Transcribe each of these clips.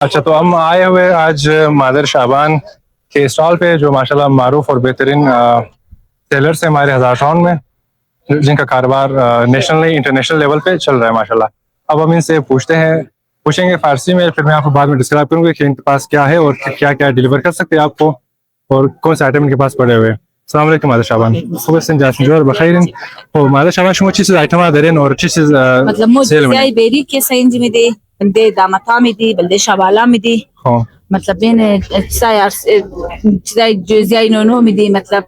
اچھا تو ہم آئے ہوئے آج مادر شعبان کے اسٹال پہ جو ماشاءاللہ معروف اور بہترین سیلرس ہیں ہمارے ہزار ٹاؤن میں، جن کا کاروبار نیشنل انٹرنیشنل لیول پہ چل رہا ہے ماشاءاللہ. اب ہم ان سے پوچھیں گے فارسی میں، پھر میں آپ کو بعد میں ڈسکرائب کروں گا کہ ان کے پاس کیا ہے اور کیا کیا ڈیلیور کر سکتے ہیں آپ کو، اور کون سے آئٹم ان کے پاس پڑے ہوئے. السلام علیکم مادر شعبان. خوب سنجاسن جوار بخیر. مادر شعبان شما چیز آیتم دارین اور چی چیز مطلب مجزای بیری که سنج میده، بلده دامتا میدی، بلده شوالا میدی، مطلب بین چیزای جزیای نونو میدی، مطلب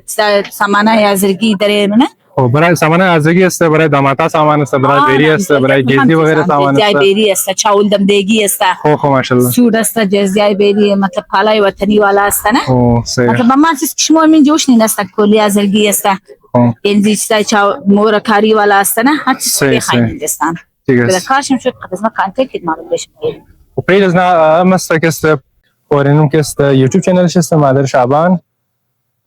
چیزای سامانه ازرگی داره نه. برای سامان ازرگی است، برای داماتا سامان است، برای بیری است، برای جزی وغیره سامان است. جزیای بیری است، چاول دمدگی است. خو ماشاءالله. سود است جزیای بیری، مطلب پالای وطنی والا است نه. مطلب ما چیز کشمور من جوش نی است، کلی ازرگی است. این چیزای مور کاری والا است نه، هر چیز بخواین دستان. بله کارشم شد قسمت کانتکت ما بهش میگیم. و پیج است اور اینم که است یوتیوب چنلش است مادر شعبان،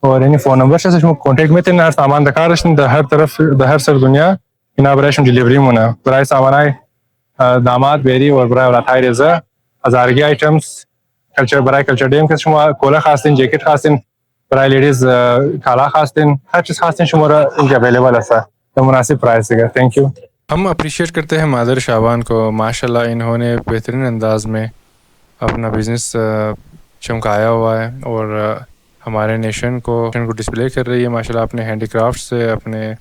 اور یعنی فون نمبرش است شما کانتکت میتونین. هر سامان دکارشن در هر طرف در هر سر دنیا اینا برایشون دیلیوری مونه، برای سامانای داماد بیری اور برای ولاتای رضا هزارگی آیتمز کلچر، برای کلچر دیم که شما کولا خواستین، جیکت خواستین، برای لیڈیز کالا خواستین، ہر چیز خواستین شما را ان کے اویلیبل است تو مناسب پرائس ہے. Thank you. ہم اپریشیٹ کرتے ہیں مادر شعبان کو. ماشاءاللہ انہوں نے بہترین انداز میں اپنا بزنس چمکایا ہوا ہے اور ہمارے نیشن کو ڈسپلے کر رہی ہے ماشاءاللہ اپنے ہینڈی کرافٹ سے، اپنے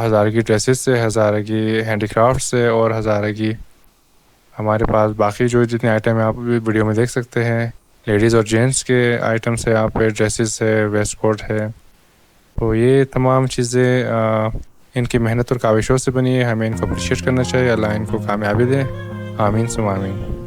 ہزارگی ڈریسز سے، ہزارگی ہینڈی کرافٹ سے، اور ہزارگی ہمارے پاس باقی جو جتنے آئٹم ہیں آپ ویڈیو میں دیکھ سکتے ہیں. لیڈیز اور جینٹس کے آئٹمس ہیں، آپ پہ ڈریسز ہے، ویسٹ کوٹ ہے. تو یہ تمام چیزیں ان کی محنت اور کاوشوں سے بنی ہے. ہمیں ان کو اپریشیٹ کرنا چاہیے. اللہ ان کو کامیابی دے. آمین ثم آمین.